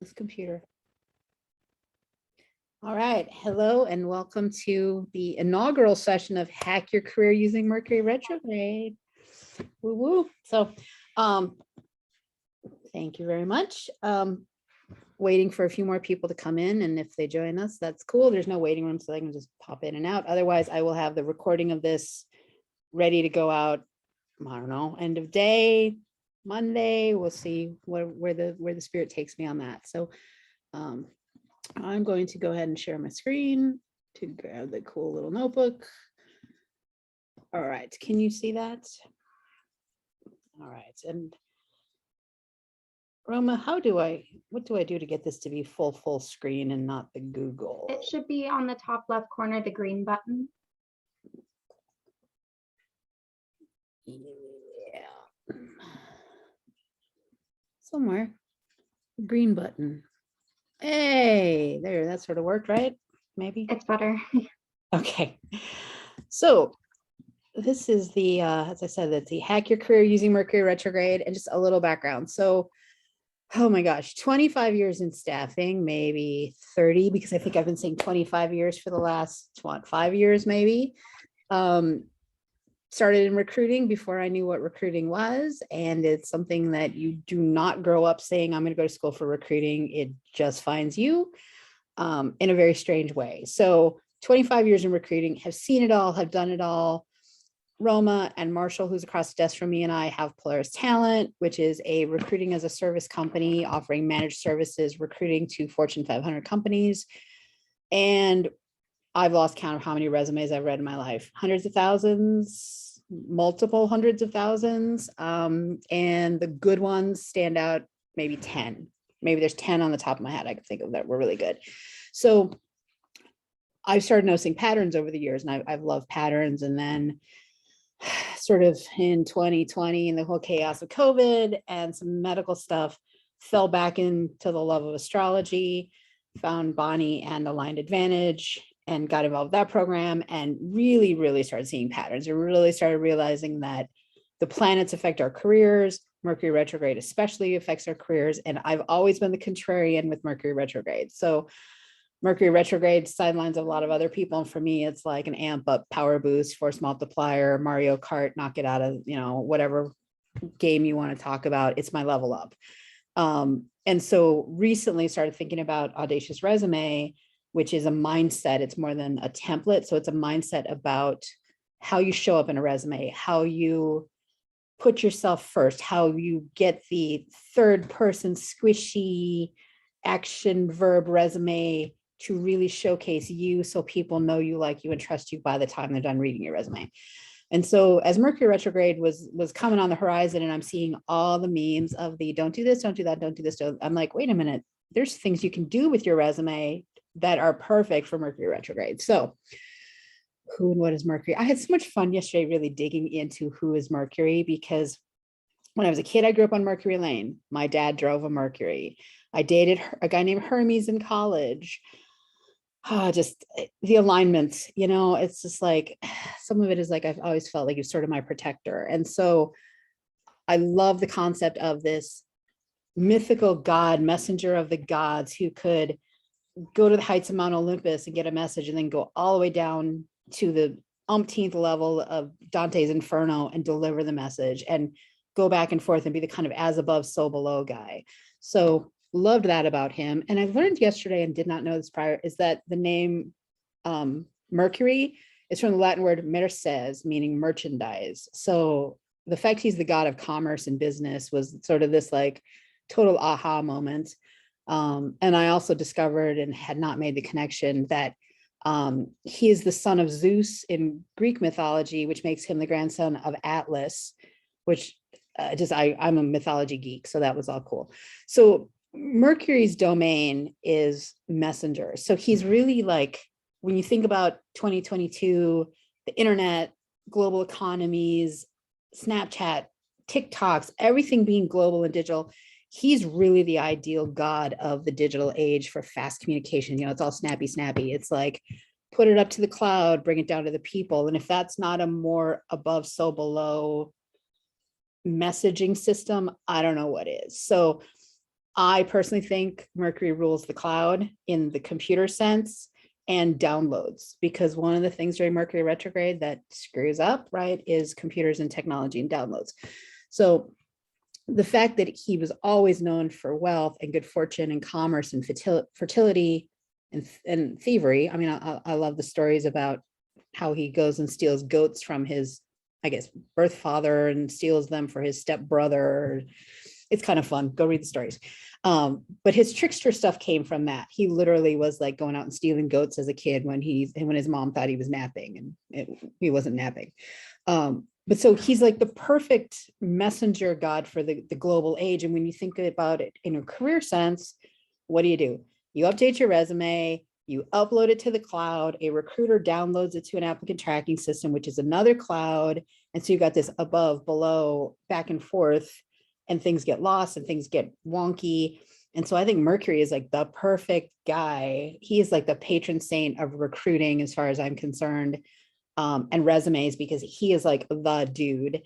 This computer. All right. Hello and welcome to the inaugural session of Hack Your Career Using Mercury Retrograde. Woo woo. So, thank you very much. Waiting for a few more people to come in, and if they join us, that's cool. There's no waiting room, so they can just pop in and out. Otherwise, I will have the recording of this ready to go out. I don't know, end of day, Monday. We'll see where the spirit takes me on that. So, I'm going to go ahead and share my screen to grab the cool little notebook. All right, can you see that? All right, and Roma, what do I do to get this to be full screen and not the Google? It should be on the top left corner, the green button. Yeah. Somewhere. Green button. Hey, there, that sort of worked, right? Maybe. It's better. Okay. So this is the, as I said, that's the Hack Your Career Using Mercury Retrograde, and just a little background. So, oh my gosh, 25 years in staffing, maybe 30, because I think I've been saying 25 years for the last, 5 years, maybe. Started in recruiting before I knew what recruiting was. And it's something that you do not grow up saying, I'm going to go to school for recruiting. It just finds you in a very strange way. So 25 years in recruiting, have seen it all, have done it all. Roma and Marshall, who's across the desk from me, and I have Polaris Talent, which is a recruiting as a service company offering managed services, recruiting to Fortune 500 companies. And I've lost count of how many resumes I've read in my life, hundreds of thousands, multiple hundreds of thousands. And the good ones stand out, maybe 10. Maybe there's 10 on the top of my head I can think of that were really good. So I've started noticing patterns over the years, and I've loved patterns. And then sort of in 2020 and the whole chaos of COVID and some medical stuff, fell back into the love of astrology, found Bonnie and Aligned Advantage, and got involved with that program, and really started seeing patterns. And really started realizing that the planets affect our careers. Mercury retrograde especially affects our careers. And I've always been the contrarian with Mercury retrograde. So Mercury retrograde sidelines a lot of other people. And for me, it's like an amp up, power boost, force multiplier, Mario Kart, knock it out of, whatever game you want to talk about. It's my level up. And so recently started thinking about Audacious Resume, which is a mindset. It's more than a template. So it's a mindset about how you show up in a resume, how you put yourself first, how you get the third person squishy action verb resume to really showcase you so people know you, like you, and trust you by the time they're done reading your resume. And so as Mercury retrograde was coming on the horizon, and I'm seeing all the memes of the don't do this, don't do that, don't do this. I'm like, wait a minute, there's things you can do with your resume that are perfect for Mercury retrograde. So who and what is Mercury? I had so much fun yesterday really digging into who is Mercury, because when I was a kid, I grew up on Mercury Lane. My dad drove a Mercury. I dated a guy named Hermes in college. Just the alignment, it's just like, some of it is like, I've always felt like you're sort of my protector. And so I love the concept of this mythical god, messenger of the gods, who could go to the heights of Mount Olympus and get a message, and then go all the way down to the umpteenth level of Dante's Inferno and deliver the message, and go back and forth and be the kind of as above, so below guy. So loved that about him. And I learned yesterday, and did not know this prior, is that the name Mercury is from the Latin word merces, meaning merchandise. So the fact he's the god of commerce and business was sort of this like total aha moment. And I also discovered, and had not made the connection, that he is the son of Zeus in Greek mythology, which makes him the grandson of Atlas, which I'm a mythology geek, so that was all cool. So Mercury's domain is messenger. So he's really like, when you think about 2022, the internet, global economies, Snapchat, TikToks, everything being global and digital, he's really the ideal god of the digital age for fast communication. It's all snappy. It's like, put it up to the cloud, bring it down to the people. And if that's not a more above, so below messaging system, I don't know what is. So I personally think Mercury rules the cloud in the computer sense and downloads, because one of the things during Mercury retrograde that screws up, right, is computers and technology and downloads. So the fact that he was always known for wealth and good fortune and commerce and fertility and thievery. I mean, I love the stories about how he goes and steals goats from his, I guess, birth father and steals them for his stepbrother. It's kind of fun. Go read the stories. But his trickster stuff came from that. He literally was like going out and stealing goats as a kid when his mom thought he was napping, and he wasn't napping. But so he's like the perfect messenger god for the global age. And when you think about it in a career sense, what do? You update your resume, you upload it to the cloud, a recruiter downloads it to an applicant tracking system, which is another cloud. And so you got this above, below, back and forth, and things get lost and things get wonky. And so I think Mercury is like the perfect guy. He is like the patron saint of recruiting, as far as I'm concerned, and resumes, because he is like the dude.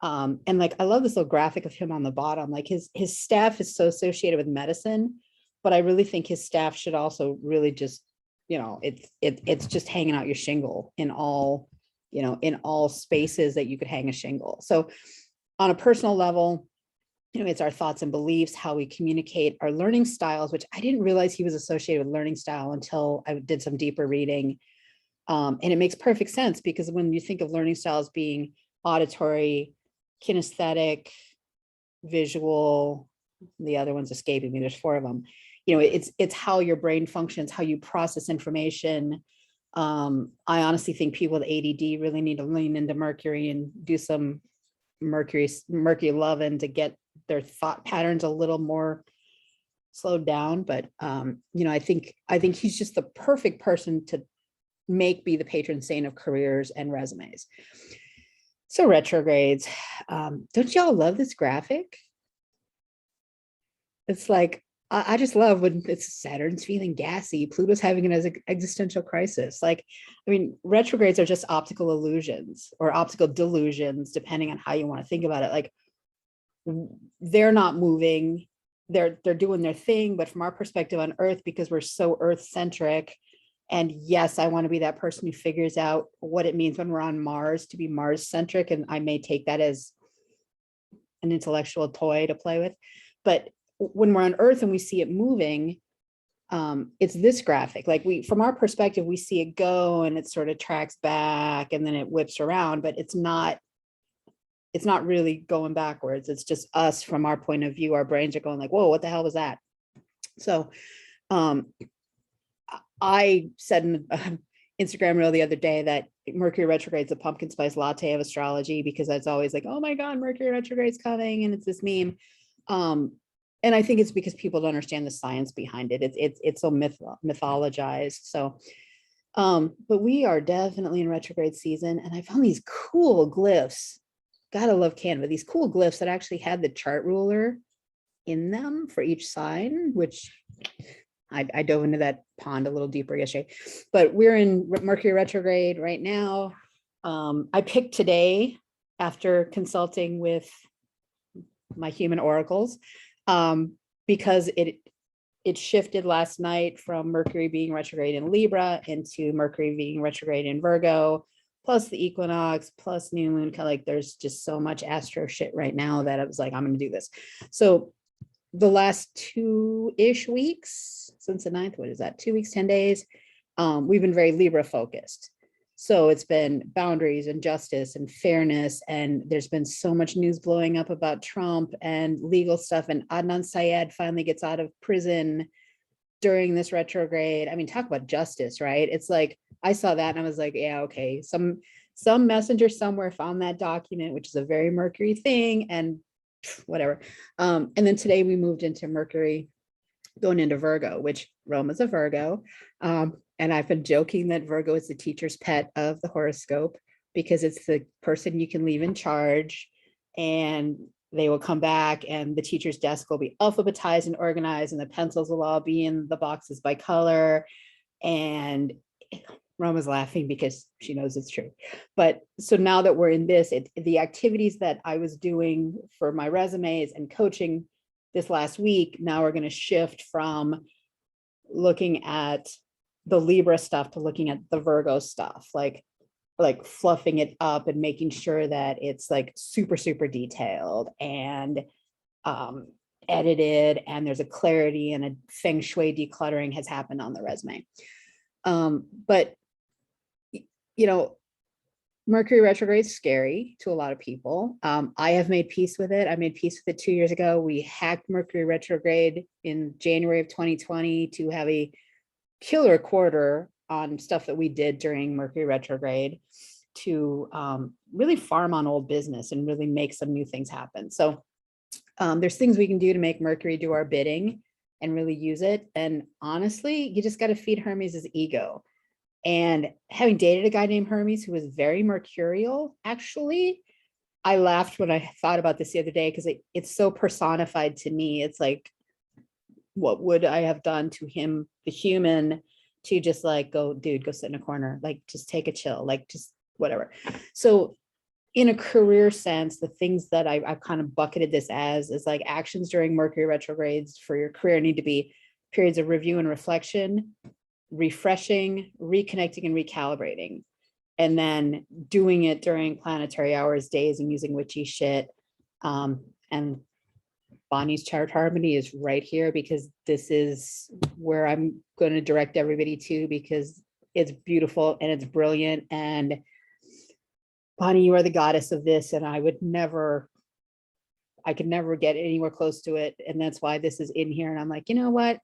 And like, I love this little graphic of him on the bottom. Like his staff is so associated with medicine, but I really think his staff should also really just, it's just hanging out your shingle in all, in all spaces that you could hang a shingle. So on a personal level, it's our thoughts and beliefs, how we communicate, our learning styles, which I didn't realize he was associated with learning style until I did some deeper reading. And it makes perfect sense, because when you think of learning styles being auditory, kinesthetic, visual, the other one's escaping me, there's 4 of them. It's how your brain functions, how you process information. I honestly think people with ADD really need to lean into Mercury and do some Mercury loving to get their thought patterns a little more slowed down. But I think he's just the perfect person to be the patron saint of careers and resumes. So retrogrades, don't y'all love this graphic? It's like, I just love when it's Saturn's feeling gassy, Pluto's having an existential crisis. Like, I mean, retrogrades are just optical illusions or optical delusions, depending on how you want to think about it. Like, they're not moving, they're doing their thing, but from our perspective on Earth, because we're so Earth centric, and yes, I want to be that person who figures out what it means when we're on Mars to be Mars centric, and I may take that as an intellectual toy to play with. But when we're on Earth and we see it moving, it's this graphic. Like, from our perspective, we see it go and it sort of tracks back and then it whips around, but it's not really going backwards. It's just us from our point of view. Our brains are going like, whoa, what the hell was that? So I said in an Instagram reel the other day that Mercury retrograde is a pumpkin spice latte of astrology, because that's always like, oh my God, Mercury retrograde is coming, and it's this meme. And I think it's because people don't understand the science behind it. It's so mythologized. So, but we are definitely in retrograde season, and I found these cool glyphs. Gotta love Canva. These cool glyphs that actually had the chart ruler in them for each sign, which I dove into that pond a little deeper yesterday. But we're in Mercury retrograde right now. I picked today after consulting with my human oracles, because it shifted last night from Mercury being retrograde in Libra into Mercury being retrograde in Virgo, plus the equinox, plus new moon. Kind of like, there's just so much astro shit right now that I was like, I'm going to do this. So the last 2-ish weeks since the 9th, what is that? 2 weeks, 10 days. We've been very Libra focused. So it's been boundaries and justice and fairness. And there's been so much news blowing up about Trump and legal stuff. And Adnan Syed finally gets out of prison during this retrograde. I mean, talk about justice, right? It's like, I saw that and I was like, yeah, okay. Some messenger somewhere found that document, which is a very Mercury thing, and whatever. And then today we moved into Mercury going into Virgo, which Rome is a Virgo. And I've been joking that Virgo is the teacher's pet of the horoscope, because it's the person you can leave in charge and they will come back and the teacher's desk will be alphabetized and organized and the pencils will all be in the boxes by color. And Rome is laughing because she knows it's true. But so now that we're in this, the activities that I was doing for my resumes and coaching this last week, now we're going to shift from looking at the Libra stuff to looking at the Virgo stuff, like fluffing it up and making sure that it's like super, super detailed and edited, and there's a clarity and a feng shui decluttering has happened on the resume. But you know, Mercury retrograde is scary to a lot of people. I have made peace with it. I made peace with it 2 years ago. We hacked Mercury retrograde in January of 2020 to have a killer quarter on stuff that we did during Mercury retrograde to really farm on old business and really make some new things happen. So there's things we can do to make Mercury do our bidding and really use it. And honestly, you just got to feed Hermes' ego. And having dated a guy named Hermes who was very mercurial, actually, I laughed when I thought about this the other day because it's so personified to me. It's like, what would I have done to him, the human, to just like go, dude, go sit in a corner, like just take a chill, like just whatever. So in a career sense, the things that I've kind of bucketed this as is like actions during Mercury retrogrades for your career need to be periods of review and reflection, refreshing, reconnecting, and recalibrating. And then doing it during planetary hours, days, and using witchy shit. And Bonnie's chart harmony is right here because this is where I'm going to direct everybody to, because it's beautiful and it's brilliant. And Bonnie, you are the goddess of this, and I could never get anywhere close to it. And that's why this is in here. And I'm like, you know what?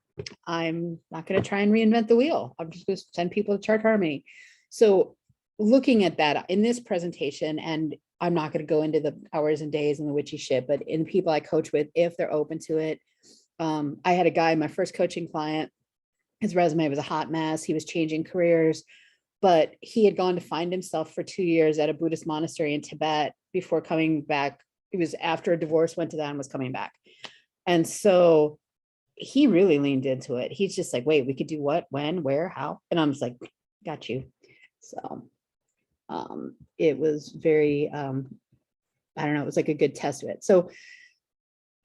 I'm not going to try and reinvent the wheel. I'm just going to send people to chart harmony. So looking at that in this presentation, and I'm not going to go into the hours and days and the witchy shit, but in people I coach with, if they're open to it. I had a guy, my first coaching client, his resume was a hot mess. He was changing careers, but he had gone to find himself for 2 years at a Buddhist monastery in Tibet before coming back. It was after a divorce, went to that and was coming back. And so he really leaned into it. He's just like, wait, we could do what, when, where, how? And I'm just like, got you. So it was very, I don't know, it was like a good test of it. So,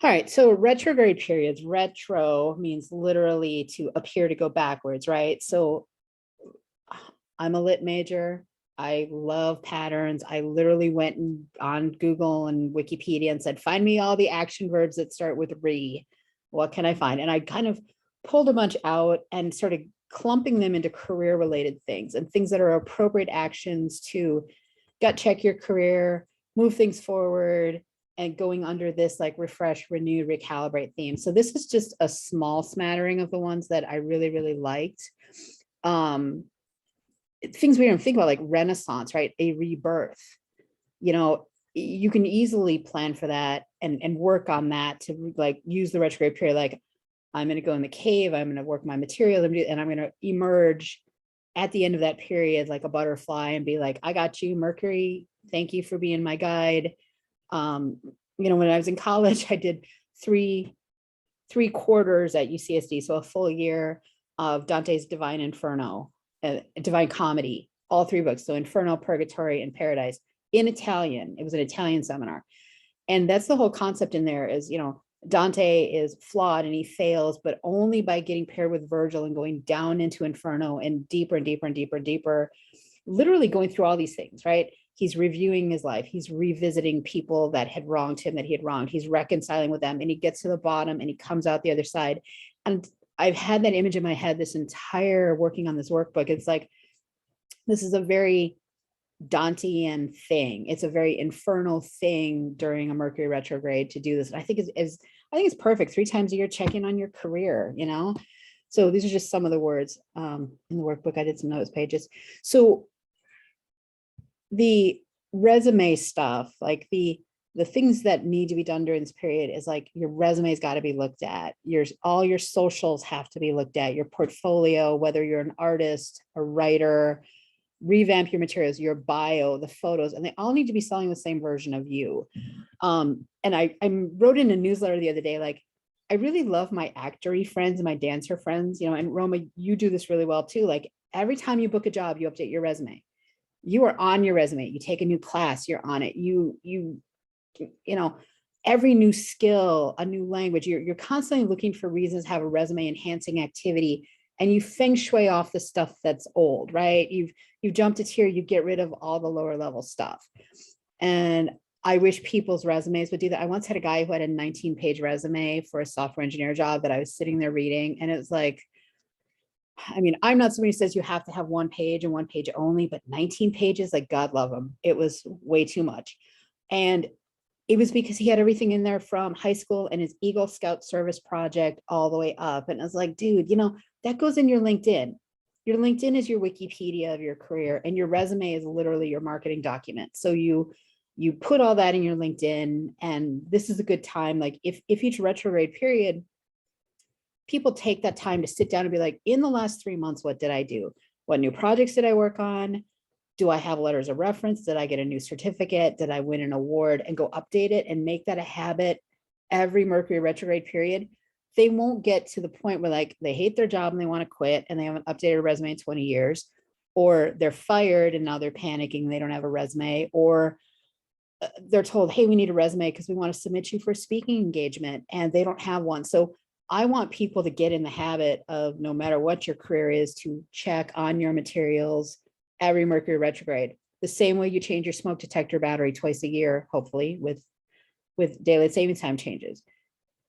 all right. So retrograde periods, retro means literally to appear to go backwards, right? So I'm a lit major. I love patterns. I literally went on Google and Wikipedia and said, find me all the action verbs that start with re. What can I find? And I kind of pulled a bunch out and started clumping them into career related things and things that are appropriate actions to gut check your career, move things forward, and going under this like refresh, renew, recalibrate theme. So this is just a small smattering of the ones that I really, really liked. Things we don't think about, like Renaissance, right? A rebirth. You know, you can easily plan for that and work on that to like use the retrograde period. Like, I'm going to go in the cave, I'm going to work my material, and I'm going to emerge at the end of that period like a butterfly and be like, I got you, Mercury. Thank you for being my guide. You know, when I was in college, I did three quarters at UCSD, so a full year of Dante's Divine Inferno, Divine Comedy, all 3 books. So Inferno, Purgatory, and Paradise in Italian. It was an Italian seminar. And that's the whole concept in there is, you know, Dante is flawed and he fails, but only by getting paired with Virgil and going down into Inferno and deeper and deeper and deeper and deeper, literally going through all these things, right? He's reviewing his life. He's revisiting people that had wronged him, that he had wronged. He's reconciling with them, and he gets to the bottom and he comes out the other side. And I've had that image in my head this entire working on this workbook. It's like, this is a very Dantean thing. It's a very infernal thing during a Mercury retrograde to do this. And I think it's perfect. 3 times a year, check in on your career, you know? So these are just some of the words in the workbook. I did some notes pages. So the resume stuff, like the things that need to be done during this period is like your resume's got to be looked at. All your socials have to be looked at, your portfolio, whether you're an artist, a writer, revamp your materials, your bio, the photos, and they all need to be selling the same version of you. And I wrote in a newsletter the other day, like, I really love my actory friends and my dancer friends, you know, and Roma, you do this really well too. Like every time you book a job, you update your resume. You are on your resume. You take a new class, you're on it. You know, every new skill, a new language, you're constantly looking for reasons to have a resume enhancing activity, and you feng shui off the stuff that's old, right? You've jumped a tier, you get rid of all the lower level stuff. And I wish people's resumes would do that. I once had a guy who had a 19-page resume for a software engineer job that I was sitting there reading, and it was like, I mean, I'm not somebody who says you have to have one page and one page only, but 19 pages, like God love him. It was way too much. And it was because he had everything in there from high school and his Eagle Scout service project all the way up. And I was like, dude, you know, that goes in your LinkedIn. Your LinkedIn is your Wikipedia of your career, and your resume is literally your marketing document. So you put all that in your LinkedIn, and this is a good time. Like if each retrograde period, people take that time to sit down and be like, in the last 3 months, what did I do? What new projects did I work on? Do I have letters of reference? Did I get a new certificate? Did I win an award? And go update it and make that a habit every Mercury retrograde period. They won't get to the point where like they hate their job and they want to quit and they haven't updated a resume in 20 years, or they're fired and now they're panicking, they don't have a resume, or they're told, hey, we need a resume because we want to submit you for a speaking engagement, and they don't have one. So I want people to get in the habit of, no matter what your career is, to check on your materials every Mercury retrograde, the same way you change your smoke detector battery twice a year, hopefully with daylight savings time changes.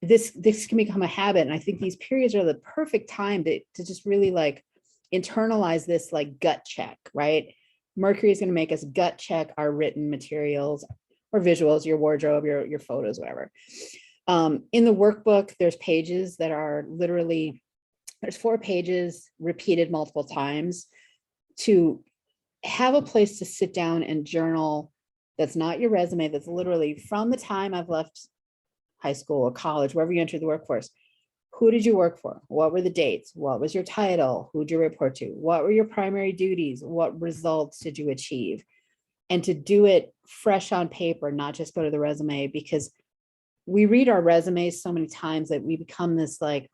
This can become a habit. And I think these periods are the perfect time to just really like internalize this like gut check, right? Mercury is going to make us gut check our written materials or visuals, your wardrobe, your photos, whatever. In the workbook, there's pages that are literally, there's 4 pages repeated multiple times to have a place to sit down and journal. That's not your resume. That's literally from the time I've left high school or college, wherever you entered the workforce. Who did you work for? What were the dates? What was your title? Who did you report to? What were your primary duties? What results did you achieve? And to do it fresh on paper, not just go to the resume, because we read our resumes so many times that we become this like,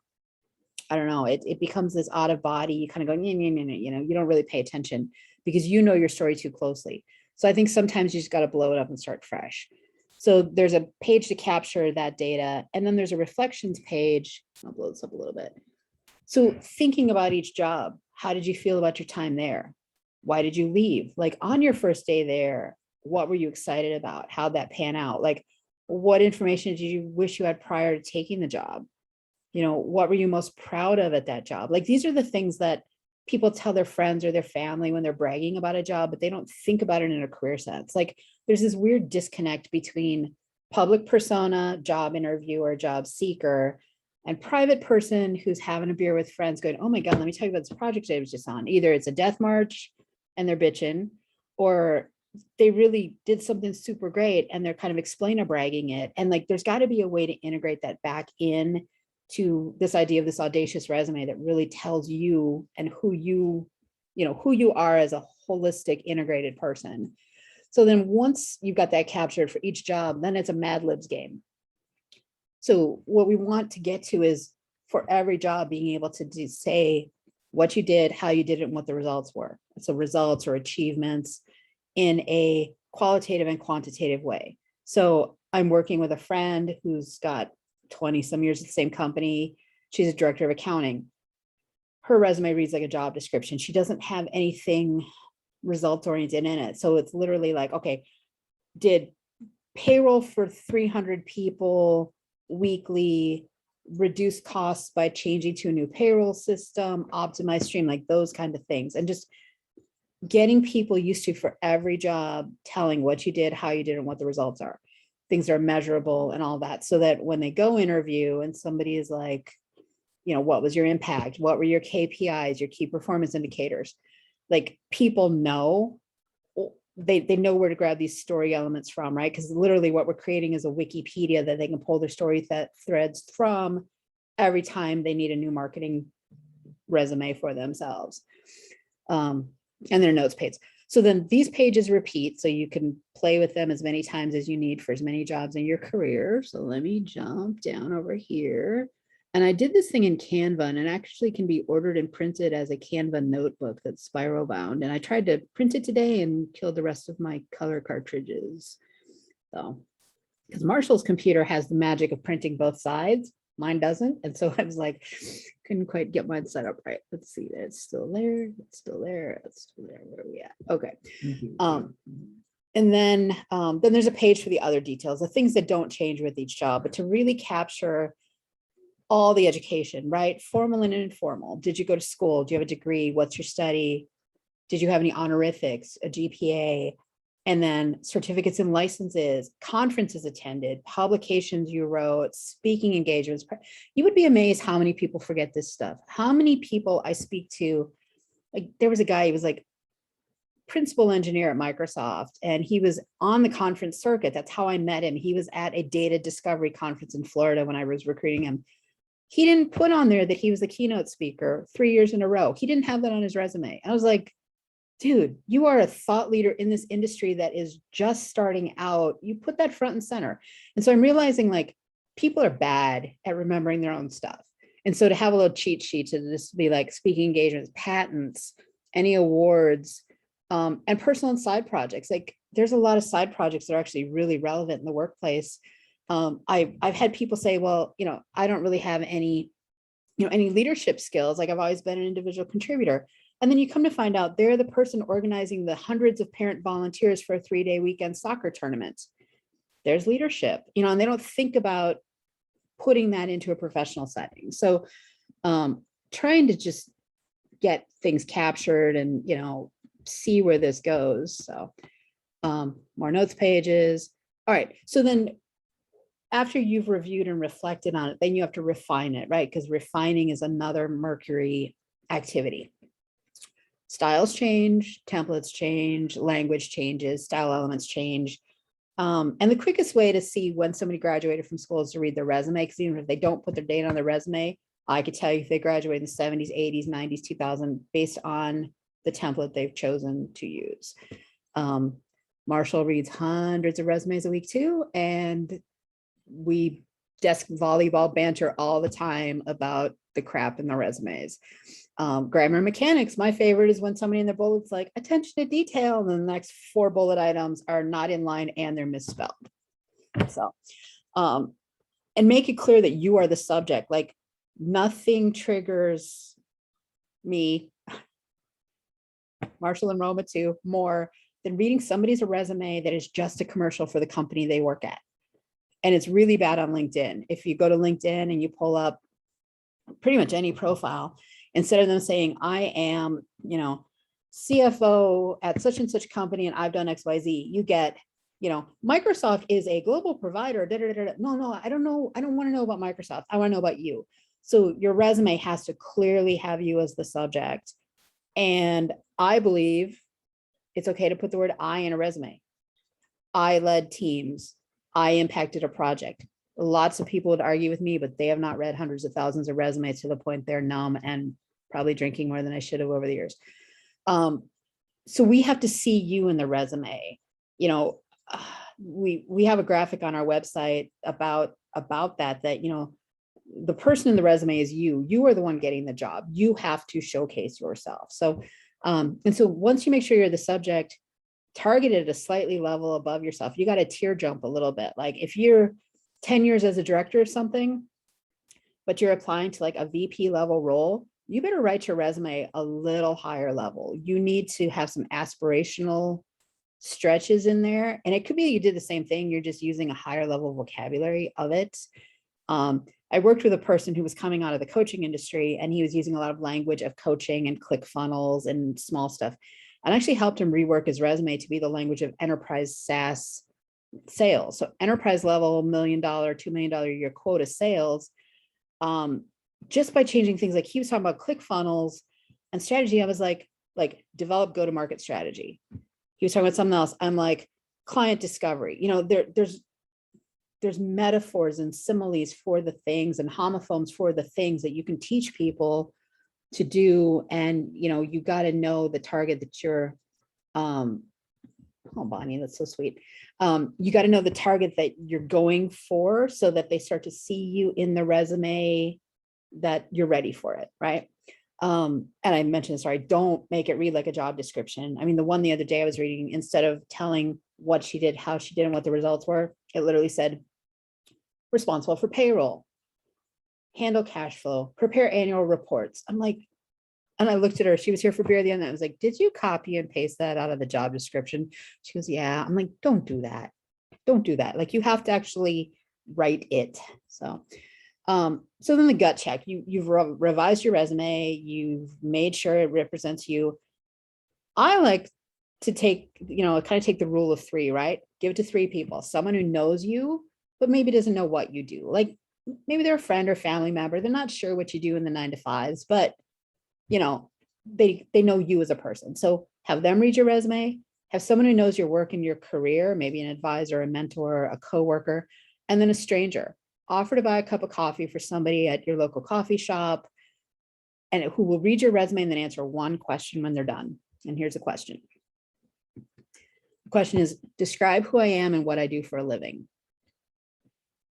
I don't know, it becomes this out of body. You kind of go, you know, you don't really pay attention because you know your story too closely. So I think sometimes you just got to blow it up and start fresh. So there's a page to capture that data. And then there's a reflections page. I'll blow this up a little bit. So thinking about each job, how did you feel about your time there? Why did you leave? Like on your first day there, what were you excited about? How'd that pan out? Like what information did you wish you had prior to taking the job? You know, what were you most proud of at that job? Like these are the things that people tell their friends or their family when they're bragging about a job, but they don't think about it in a career sense. Like there's this weird disconnect between public persona, job interviewer, job seeker, and private person who's having a beer with friends going, oh my God, let me tell you about this project I was just on. Either it's a death march and they're bitching, or they really did something super great and they're kind of explainer bragging it. And like, there's got to be a way to integrate that back in to this idea of this audacious resume that really tells you and who you know, who you are as a holistic integrated person. So then once you've got that captured for each job, then it's a Mad Libs game. So what we want to get to is for every job being able to say what you did, how you did it, and what the results were. So results or achievements in a qualitative and quantitative way. So I'm working with a friend who's got 20 some years at the same company. She's a director of accounting. Her resume reads like a job description. She doesn't have anything results oriented in it. So it's literally like, okay, did payroll for 300 people weekly, reduce costs by changing to a new payroll system, optimize stream, like those kind of things. And just getting people used to, for every job, telling what you did, how you did, and what the results are. Things are measurable and all that, so that when they go interview and somebody is like, you know, what was your impact? What were your KPIs, your key performance indicators? Like people know, they know where to grab these story elements from, right? Because literally what we're creating is a Wikipedia that they can pull their story threads from every time they need a new marketing resume for themselves. And their notes page. So then these pages repeat, so you can play with them as many times as you need for as many jobs in your career. So let me jump down over here. And I did this thing in Canva, and it actually can be ordered and printed as a Canva notebook that's spiral bound. And I tried to print it today and killed the rest of my color cartridges. So because Marshall's computer has the magic of printing both sides. Mine doesn't. And so I was like, couldn't quite get mine set up right. Let's see. It's still there. It's still there. It's still there. Where are we at? Okay. And then there's a page for the other details, the things that don't change with each job, but to really capture all the education, right? Formal and informal. Did you go to school? Do you have a degree? What's your study? Did you have any honorifics, a GPA? And then certificates and licenses, conferences attended, publications you wrote, speaking engagements. You would be amazed how many people forget this stuff. How many people I speak to, like there was a guy, he was like principal engineer at Microsoft, and he was on the conference circuit. That's how I met him. He was at a data discovery conference in Florida when I was recruiting him. He didn't put on there that he was the keynote speaker 3 years in a row. He didn't have that on his resume. I was like, dude, you are a thought leader in this industry that is just starting out. You put that front and center. And so I'm realizing like people are bad at remembering their own stuff. And so to have a little cheat sheet to just be like speaking engagements, patents, any awards, and personal and side projects. Like there's a lot of side projects that are actually really relevant in the workplace. I've had people say, well, I don't really have any leadership skills. Like I've always been an individual contributor. And then you come to find out they're the person organizing the hundreds of parent volunteers for a 3-day weekend soccer tournament. There's leadership, and they don't think about putting that into a professional setting. So trying to just get things captured and, see where this goes. So more notes pages. All right. So then after you've reviewed and reflected on it, then you have to refine it, right? Because refining is another Mercury activity. Styles change, templates change, language changes, style elements change. And the quickest way to see when somebody graduated from school is to read their resume, because even if they don't put their date on their resume, I could tell you if they graduated in the 70s, 80s, 90s, 2000, based on the template they've chosen to use. Marshall reads hundreds of resumes a week too, and we desk volleyball banter all the time about the crap in the resumes. Grammar mechanics, my favorite is when somebody in their bullets like attention to detail, and then the next 4 bullet items are not in line and they're misspelled. So, and make it clear that you are the subject. Like nothing triggers me, Marshall and Roma too, more than reading somebody's resume that is just a commercial for the company they work at. And it's really bad on LinkedIn. If you go to LinkedIn and you pull up pretty much any profile, instead of them saying, I am, CFO at such and such company and I've done XYZ, you get, Microsoft is a global provider. No, I don't know. I don't want to know about Microsoft. I want to know about you. So your resume has to clearly have you as the subject. And I believe it's okay to put the word I in a resume. I led teams. I impacted a project. Lots of people would argue with me, but they have not read hundreds of thousands of resumes to the point they're numb and probably drinking more than I should have over the years. So we have to see you in the resume. We have a graphic on our website about that, the person in the resume is you. You are the one getting the job. You have to showcase yourself. So, and so once you make sure you're the subject, target it at a slightly level above yourself. You got to tier jump a little bit. Like if you're 10 years as a director of something, but you're applying to like a VP level role, you better write your resume a little higher level. You need to have some aspirational stretches in there. And it could be you did the same thing. You're just using a higher level vocabulary of it. I worked with a person who was coming out of the coaching industry, and he was using a lot of language of coaching and ClickFunnels and small stuff. And actually helped him rework his resume to be the language of enterprise SaaS sales. So enterprise level, $1 million, $2 million a year quota sales, just by changing things. Like he was talking about ClickFunnels and strategy. I was like develop go-to-market strategy. He was talking about something else. I'm like client discovery. There's metaphors and similes for the things and homophones for the things that you can teach people to do. And, you got to know the target that you're, oh, Bonnie, that's so sweet. You got to know the target that you're going for so that they start to see you in the resume that you're ready for it. Right. And I mentioned, sorry, don't make it read like a job description. I mean, the one the other day I was reading, instead of telling what she did, how she did, and what the results were, It literally said, responsible for payroll, handle cash flow, prepare annual reports. I'm like, and I looked at her, she was here for beer the other night. I was like, did you copy and paste that out of the job description? She goes, yeah. I'm like, don't do that. Don't do that. Like, you have to actually write it. So, so then the gut check, you've revised your resume, you've made sure it represents you. I like to take, kind of take the rule of three, right? Give it to three people, someone who knows you, but maybe doesn't know what you do. Like, maybe they're a friend or family member. They're not sure what you do in the 9 to 5s, but they know you as a person. So have them read your resume, have someone who knows your work and your career, maybe an advisor, a mentor, a coworker, and then a stranger. Offer to buy a cup of coffee for somebody at your local coffee shop, and who will read your resume and then answer one question when they're done. And here's a question. The question is, describe who I am and what I do for a living.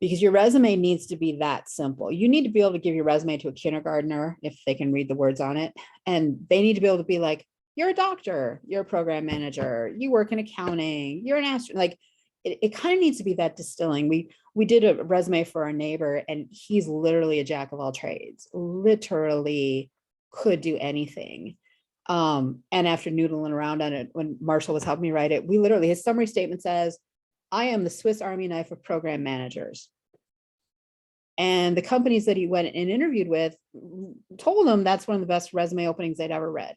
Because your resume needs to be that simple. You need to be able to give your resume to a kindergartner if they can read the words on it. And they need to be able to be like, you're a doctor, you're a program manager, you work in accounting, you're an astronaut. Like, it kind of needs to be that distilling. We did a resume for our neighbor, and he's literally a jack of all trades, literally could do anything. And after noodling around on it, when Marshall was helping me write it, his summary statement says, I am the Swiss Army knife of program managers. And the companies that he went and interviewed with told him that's one of the best resume openings they'd ever read.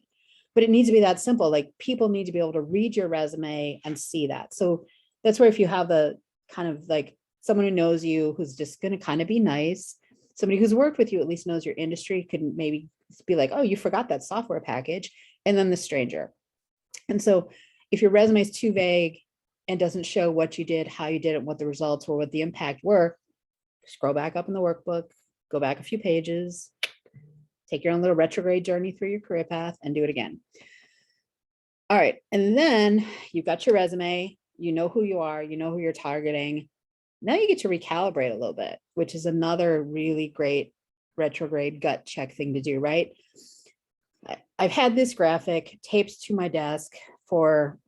But it needs to be that simple. Like, people need to be able to read your resume and see that. So that's where, if you have a kind of like someone who knows you, who's just going to kind of be nice, somebody who's worked with you, at least knows your industry, could maybe be like, oh, you forgot that software package. And then the stranger. And so if your resume is too vague and doesn't show what you did, how you did it, what the results were, what the impact were, scroll back up in the workbook, go back a few pages, take your own little retrograde journey through your career path, and do it again. All right. And then you've got your resume, you know who you are, you know who you're targeting. Now you get to recalibrate a little bit, which is another really great retrograde gut check thing to do, right? I've had this graphic taped to my desk for,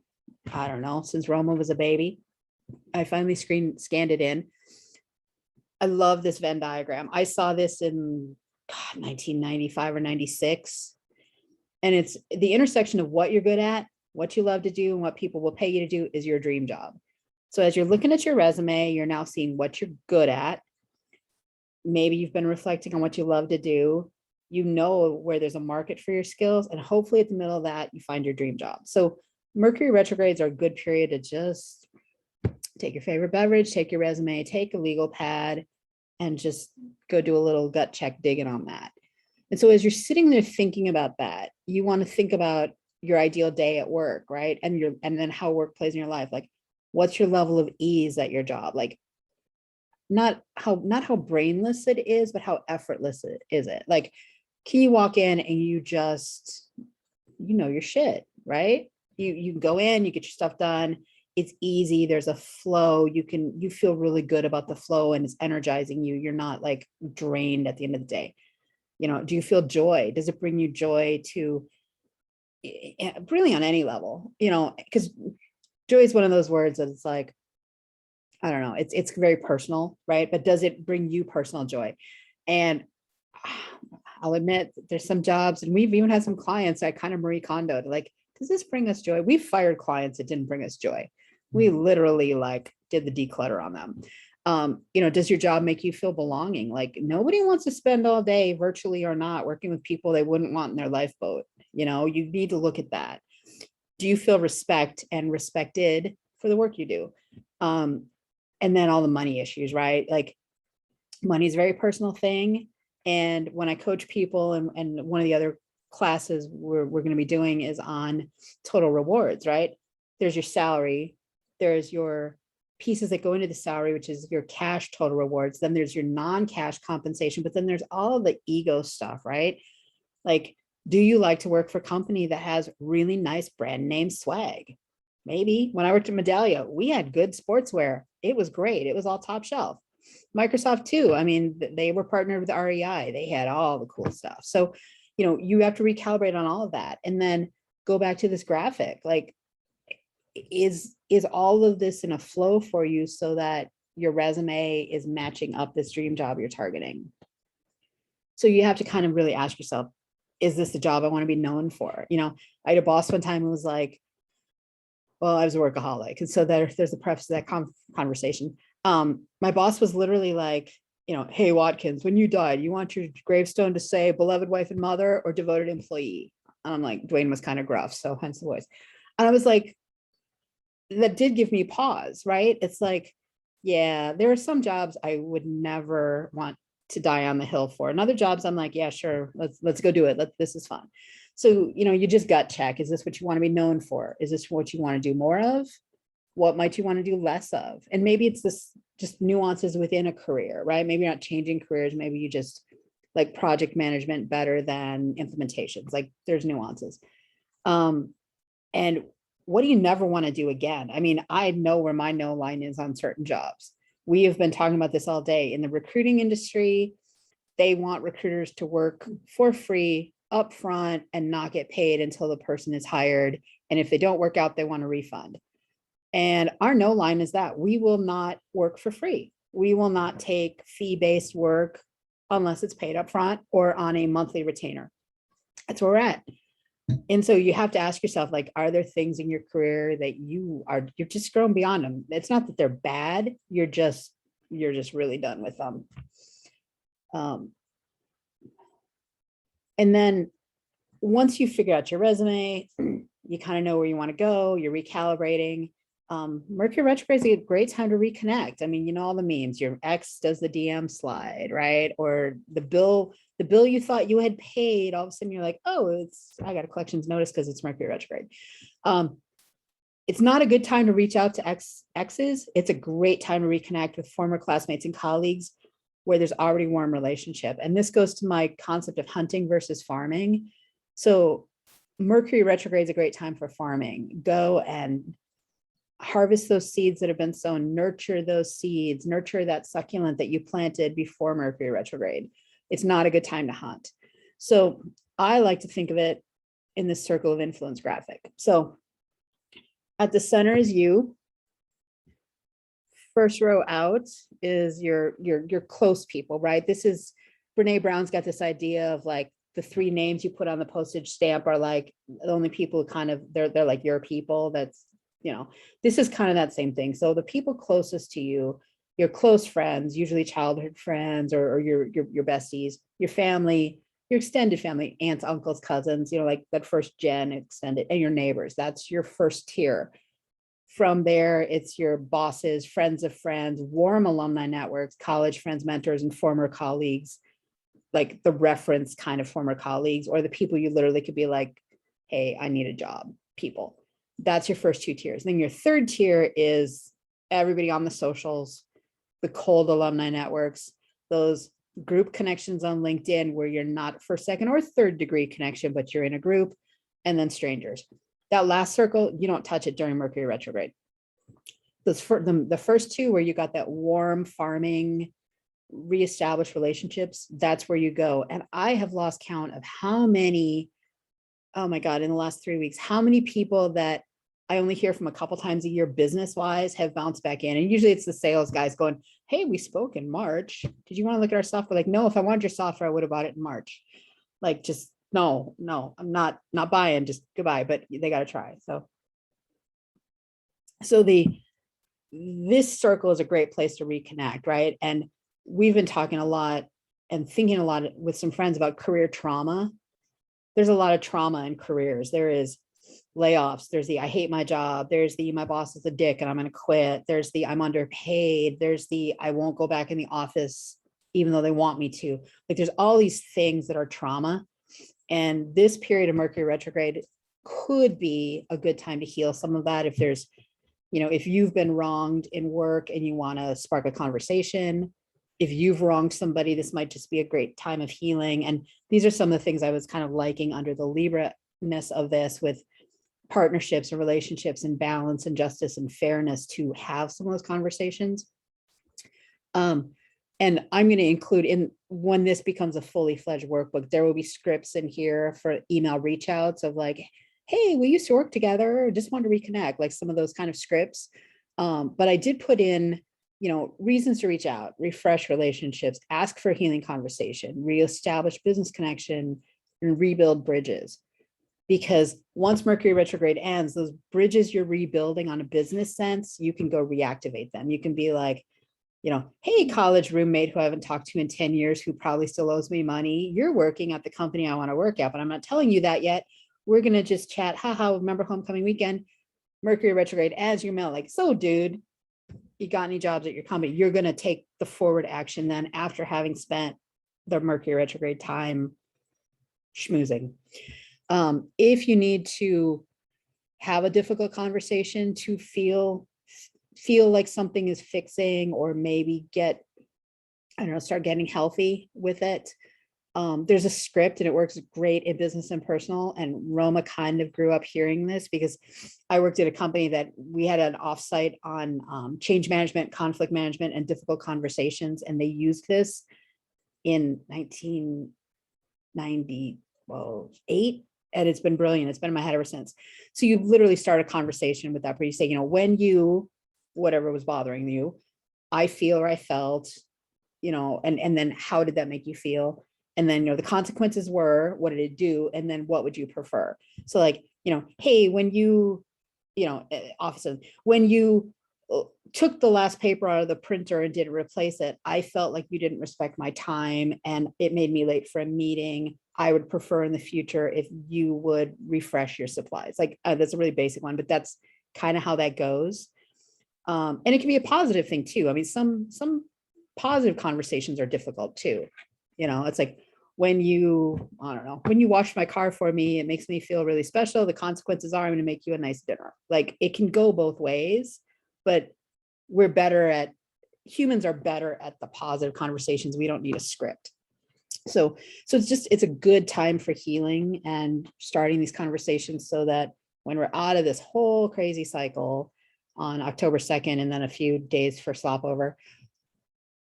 I don't know, since Roma was a baby. I finally scanned it in. I love this Venn diagram. I saw this in 1995 or 96. And it's the intersection of what you're good at, what you love to do, and what people will pay you to do is your dream job. So as you're looking at your resume, you're now seeing what you're good at. Maybe you've been reflecting on what you love to do. You know where there's a market for your skills, and hopefully at the middle of that, you find your dream job. So Mercury retrogrades are a good period to just take your favorite beverage, take your resume, take a legal pad, and just go do a little gut check digging on that. And so as you're sitting there thinking about that, you want to think about your ideal day at work, right? And then how work plays in your life. Like, what's your level of ease at your job? Like, not how brainless it is, but how effortless is it? Like, can you walk in and you just, your shit, right? You go in, you get your stuff done. It's easy. There's a flow. You feel really good about the flow, and it's energizing you. You're not like drained at the end of the day. Do you feel joy? Does it bring you joy to really on any level? Because joy is one of those words that it's like, I don't know, it's very personal, right? But does it bring you personal joy? And I'll admit there's some jobs, and we've even had some clients that kind of Marie Kondoed, like, does this bring us joy? We've fired clients that didn't bring us joy. We literally did the declutter on them. Does your job make you feel belonging? Like, nobody wants to spend all day, virtually or not, working with people they wouldn't want in their lifeboat. You need to look at that. Do you feel respect and respected for the work you do? And then all the money issues, right? Like, money is a very personal thing. And when I coach people, and one of the other classes we're going to be doing is on total rewards, right? There's your salary, there's your pieces that go into the salary, which is your cash total rewards. Then there's your non-cash compensation, but then there's all the ego stuff, right? Like, do you like to work for a company that has really nice brand name swag? Maybe. When I worked at Medallia, we had good sportswear. It was great. It was all top shelf. Microsoft too. I mean, they were partnered with REI. They had all the cool stuff. So, you have to recalibrate on all of that, and then go back to this graphic. Like, is all of this in a flow for you, so that your resume is matching up this dream job you're targeting. So you have to kind of really ask yourself, is this the job I want to be known for? You know, I had a boss one time who was like, well, I was a workaholic. And so there's a preface to that conversation. My boss was literally like, you know, hey, Watkins, when you died, you want your gravestone to say beloved wife and mother or devoted employee? And I'm like, Dwayne was kind of gruff, so hence the voice. And I was like, that did give me pause, right? It's like, yeah, there are some jobs I would never want to die on the hill for. And other jobs, I'm like, yeah, sure, let's go do it. This is fun. So, you know, you just gut check. Is this what you want to be known for? Is this what you want to do more of? What might you want to do less of? And maybe it's this just nuances within a career, right? Maybe you're not changing careers. Maybe you just like project management better than implementations. Like there's nuances. And what do you never want to do again? I mean, I know where my no line is on certain jobs. We have been talking about this all day. In the recruiting industry, they want recruiters to work for free upfront and not get paid until the person is hired. And if they don't work out, they want a refund. And our no line is that we will not work for free. We will not take fee-based work unless it's paid upfront or on a monthly retainer. That's where we're at. And so you have to ask yourself, like, are there things in your career that you're just grown beyond them? It's not that they're bad. You're just really done with them. And then once you figure out your resume, you kind of know where you want to go, you're recalibrating. Mercury retrograde is a great time to reconnect. I mean, you know, all the memes, your ex does the DM slide, right? Or the bill you thought you had paid, all of a sudden you're like, oh, I got a collections notice because it's Mercury retrograde. It's not a good time to reach out to exes. It's a great time to reconnect with former classmates and colleagues where there's already warm relationship. And this goes to my concept of hunting versus farming. So Mercury retrograde is a great time for farming. Go and harvest those seeds that have been sown, nurture those seeds, nurture that succulent that you planted before Mercury retrograde. It's not a good time to hunt. So I like to think of it in this circle of influence graphic. So at the center is you. First row out is your close people, right? This is Brene Brown's got this idea of like the 3 names you put on the postage stamp are like the only people kind of they're like your people. That's, you know, this is kind of that same thing. So the people closest to you, your close friends, usually childhood friends or your besties, your family, your extended family, aunts, uncles, cousins, you know, like that first gen extended, and your neighbors. That's your first tier. From there, it's your bosses, friends of friends, warm alumni networks, college friends, mentors, and former colleagues, like the reference kind of former colleagues, or the people you literally could be like, hey, I need a job, people. That's your first 2 tiers. Then your third tier is everybody on the socials, the cold alumni networks, those group connections on LinkedIn where you're not first, second, or third degree connection, but you're in a group, and then strangers. That last circle, you don't touch it during Mercury retrograde. The first 2 where you got that warm farming, reestablished relationships, that's where you go. And I have lost count of how many, oh my God, in the last 3 weeks, how many people that I only hear from a couple times a year business-wise have bounced back in. And usually it's the sales guys going, hey, we spoke in March. Did you want to look at our software? Like, no, if I wanted your software, I would have bought it in March. Like, just no, I'm not buying, just goodbye, but they got to try. So this circle is a great place to reconnect, right? And we've been talking a lot and thinking a lot with some friends about career trauma. There's a lot of trauma in careers. There is layoffs. There's the I hate my job. There's the my boss is a dick and I'm going to quit. There's the I'm underpaid. There's the I won't go back in the office even though they want me to. Like there's all these things that are trauma. And this period of Mercury retrograde could be a good time to heal some of that. If there's, you know, if you've been wronged in work and you want to spark a conversation, if you've wronged somebody, this might just be a great time of healing. And these are some of the things I was kind of liking under the Libra-ness of this, with partnerships and relationships and balance and justice and fairness, to have some of those conversations. And I'm going to include, in when this becomes a fully fledged workbook, there will be scripts in here for email reach outs of like, hey, we used to work together, just wanted to reconnect, like some of those kind of scripts. But I did put in reasons to reach out, refresh relationships, ask for healing conversation, reestablish business connection, and rebuild bridges. Because once Mercury retrograde ends, those bridges you're rebuilding on a business sense, you can go reactivate them. You can be like, hey, college roommate who I haven't talked to in 10 years, who probably still owes me money. You're working at the company I want to work at, but I'm not telling you that yet. We're going to just chat. Haha, remember homecoming weekend? Mercury retrograde as your mail. Like, so dude, you got any jobs at your company? You're going to take the forward action then after having spent the Mercury retrograde time schmoozing. If you need to have a difficult conversation to feel like something is fixing, or maybe start getting healthy with it. There's a script and it works great in business and personal. And Roma kind of grew up hearing this because I worked at a company that we had an offsite on change management, conflict management, and difficult conversations. And they used this in 1998. And it's been brilliant. It's been in my head ever since. So you literally start a conversation with that, where you say, when you, whatever was bothering you, I feel or I felt, and then how did that make you feel? And then, the consequences were, what did it do? And then what would you prefer? So like, hey, when you, offices, when you took the last paper out of the printer and didn't replace it, I felt like you didn't respect my time and it made me late for a meeting. I would prefer in the future if you would refresh your supplies. Like that's a really basic one, but that's kind of how that goes. And it can be a positive thing too. I mean, some positive conversations are difficult too. It's like when you wash my car for me, it makes me feel really special. The consequences are I'm going to make you a nice dinner. Like it can go both ways, but humans are better at the positive conversations. We don't need a script. So it's a good time for healing and starting these conversations so that when we're out of this whole crazy cycle on October 2nd, and then a few days for slop over,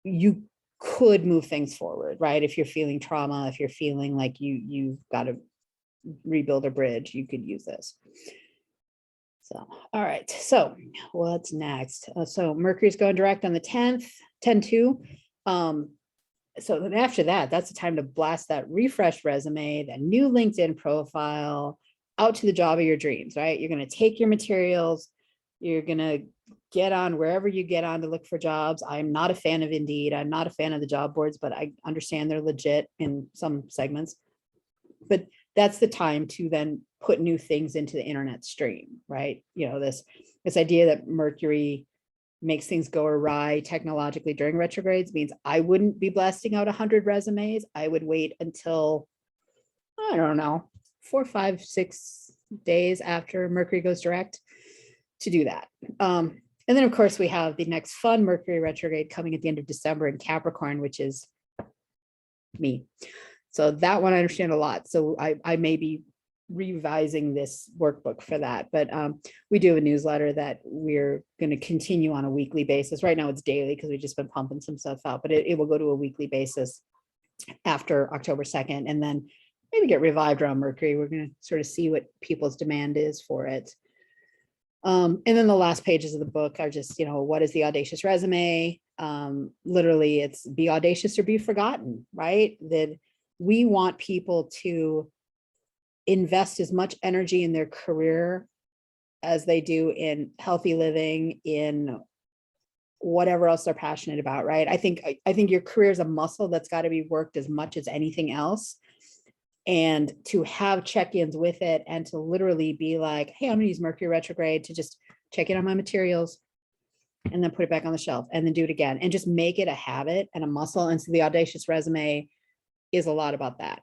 you could move things forward, right? If you're feeling trauma, if you're feeling like you've got to rebuild a bridge, you could use this. So, all right. So what's next? So Mercury's going direct on the 10th, 10/2. So then after that, that's the time to blast that refreshed resume, that new LinkedIn profile out to the job of your dreams, right? You're going to take your materials. You're going to get on wherever you get on to look for jobs. I'm not a fan of Indeed. I'm not a fan of the job boards, but I understand they're legit in some segments. But that's the time to then put new things into the internet stream, right? This idea that Mercury makes things go awry technologically during retrogrades means I wouldn't be blasting out 100 resumes. I would wait until, I don't know, 4, 5, 6 days after Mercury goes direct to do that. And then of course we have the next fun Mercury retrograde coming at the end of December in Capricorn, which is me. So that one I understand a lot. So I may be revising this workbook for that, but we do have a newsletter that we're going to continue on a weekly basis. Right now it's daily because we've just been pumping some stuff out, but it will go to a weekly basis after October 2nd, and then maybe get revived around Mercury. We're going to sort of see what people's demand is for it. And then the last pages of the book are just, what is the audacious resume? Literally it's be audacious or be forgotten, right? That we want people to invest as much energy in their career as they do in healthy living, in whatever else they're passionate about, right? I think your career is a muscle that's got to be worked as much as anything else. And to have check-ins with it and to literally be like, hey, I'm gonna use Mercury retrograde to just check in on my materials and then put it back on the shelf and then do it again and just make it a habit and a muscle. And so the audacious resume is a lot about that.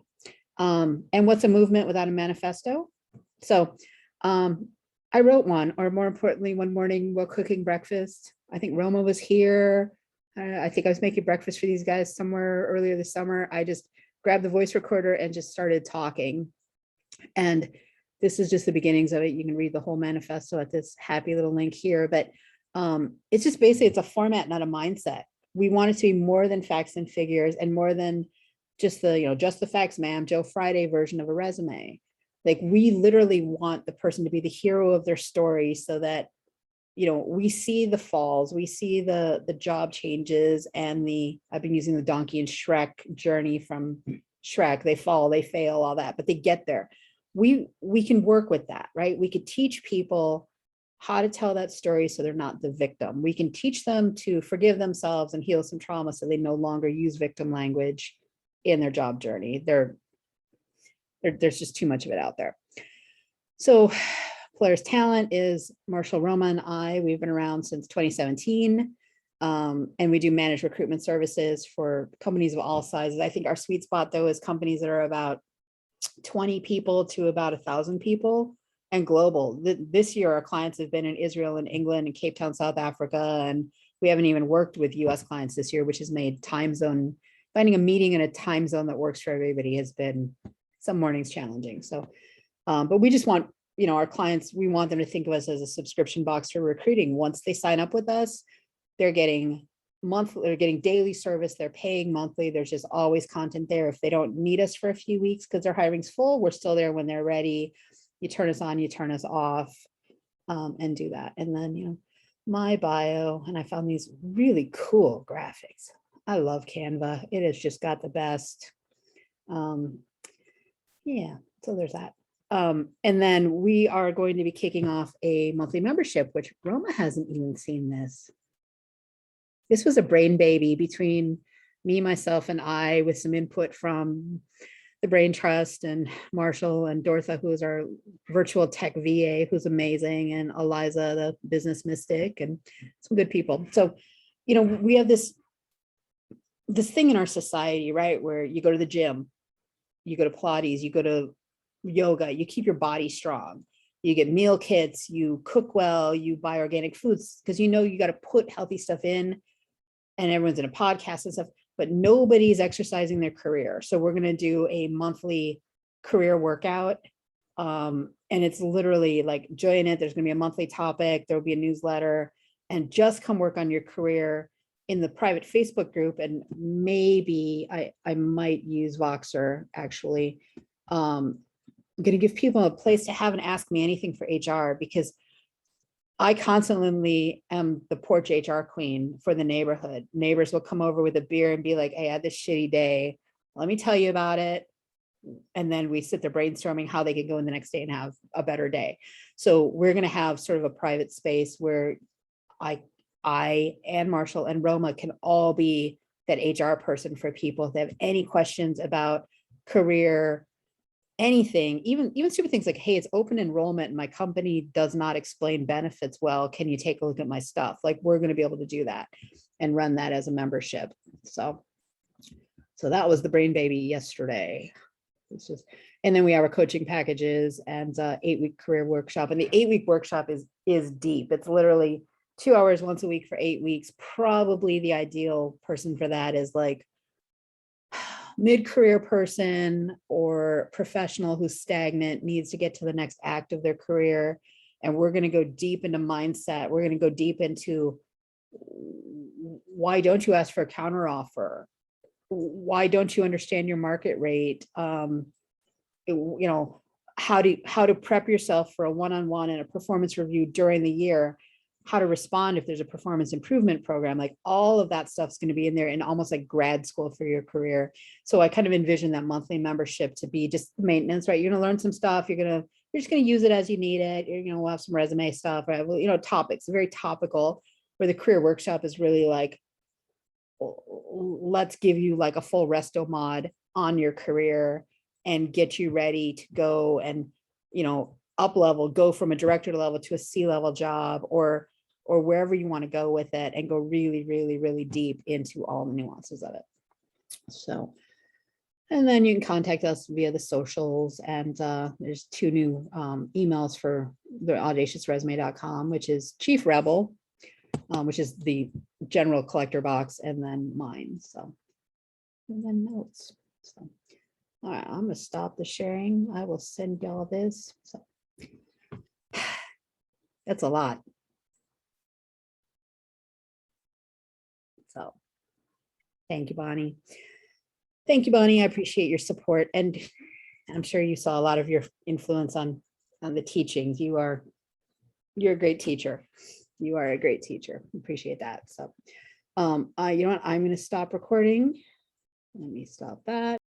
And what's a movement without a manifesto? So I wrote one, or more importantly, one morning while cooking breakfast, I think Roma was here. I think I was making breakfast for these guys somewhere earlier this summer. I just grabbed the voice recorder and just started talking. And this is just the beginnings of it. You can read the whole manifesto at this happy little link here, but it's just basically, it's a format, not a mindset. We want it to be more than facts and figures and more than just the, just the facts, ma'am, Joe Friday version of a resume. Like we literally want the person to be the hero of their story so that, we see the falls, we see the job changes, and I've been using the donkey and Shrek journey from Shrek. They fall, they fail, all that, but they get there. We can work with that, right? We could teach people how to tell that story so they're not the victim. We can teach them to forgive themselves and heal some trauma so they no longer use victim language in their job journey. There's just too much of it out there. So Polaris Talent is Marshall, Roma, and I. We've been around since 2017, and we do managed recruitment services for companies of all sizes. I think our sweet spot, though, is companies that are about 20 people to about 1,000 people and global. This year, our clients have been in Israel and England and Cape Town, South Africa, and we haven't even worked with US clients this year, which has made finding a meeting in a time zone that works for everybody has been some mornings challenging. So, but we just want, our clients, we want them to think of us as a subscription box for recruiting. Once they sign up with us, they're getting monthly, they're getting daily service, they're paying monthly. There's just always content there. If they don't need us for a few weeks because their hiring's full, we're still there when they're ready. You turn us on, you turn us off, and do that. And then, my bio, and I found these really cool graphics. I love Canva. It has just got the best. Yeah, so there's that. And then we are going to be kicking off a monthly membership, which Roma hasn't even seen this. This was a brain baby between me, myself, and I, with some input from the Brain Trust and Marshall and Dortha, who is our virtual tech VA, who's amazing, and Eliza, the business mystic, and some good people. So, we have this thing in our society, right, where you go to the gym, you go to Pilates, you go to yoga, you keep your body strong, you get meal kits, you cook well, you buy organic foods, because you got to put healthy stuff in, and everyone's in a podcast and stuff, but nobody's exercising their career. So we're going to do a monthly career workout. And it's literally like, join it. There's going to be a monthly topic. There'll be a newsletter, and just come work on your career in the private Facebook group. And maybe I might use Voxer, actually. I'm going to give people a place to have and ask me anything for HR, because I constantly am the porch HR queen for the neighborhood. Neighbors will come over with a beer and be like, hey, I had this shitty day. Let me tell you about it. And then we sit there brainstorming how they can go in the next day and have a better day. So we're going to have sort of a private space where I and Marshall and Roma can all be that HR person for people. If they have any questions about career, anything, even stupid things like, hey, it's open enrollment and my company does not explain benefits well, can you take a look at my stuff? Like, we're going to be able to do that and run that as a membership. So that was the brain baby yesterday. And then we have our coaching packages and 8-week career workshop. And the 8-week workshop is deep. It's literally 2 hours once a week for 8 weeks. Probably the ideal person for that is like mid-career person or professional who's stagnant, needs to get to the next act of their career. And we're going to go deep into mindset. We're going to go deep into, why don't you ask for a counteroffer? Why don't you understand your market rate? How to prep yourself for a one-on-one and a performance review during the year, how to respond if there's a performance improvement program. Like, all of that stuff's going to be in there, and almost like grad school for your career. So I kind of envision that monthly membership to be just maintenance, right? You're going to learn some stuff. You're just going to use it as you need it. We'll have some resume stuff, right? Well, topics, very topical, where the career workshop is really like, let's give you like a full resto mod on your career and get you ready to go and, up level, go from a director level to a C-level job, or wherever you want to go with it, and go really, really, really deep into all the nuances of it. So, and then you can contact us via the socials, and there's 2 new emails for the audaciousresume.com, which is Chief Rebel, which is the general collector box, and then mine. So, and then notes. So, all right, I'm going to stop the sharing. I will send y'all this. So that's a lot. So thank you, Bonnie. Thank you, Bonnie. I appreciate your support. And I'm sure you saw a lot of your influence on the teachings. You're a great teacher. You are a great teacher. Appreciate that. So, you know what? I'm going to stop recording. Let me stop that.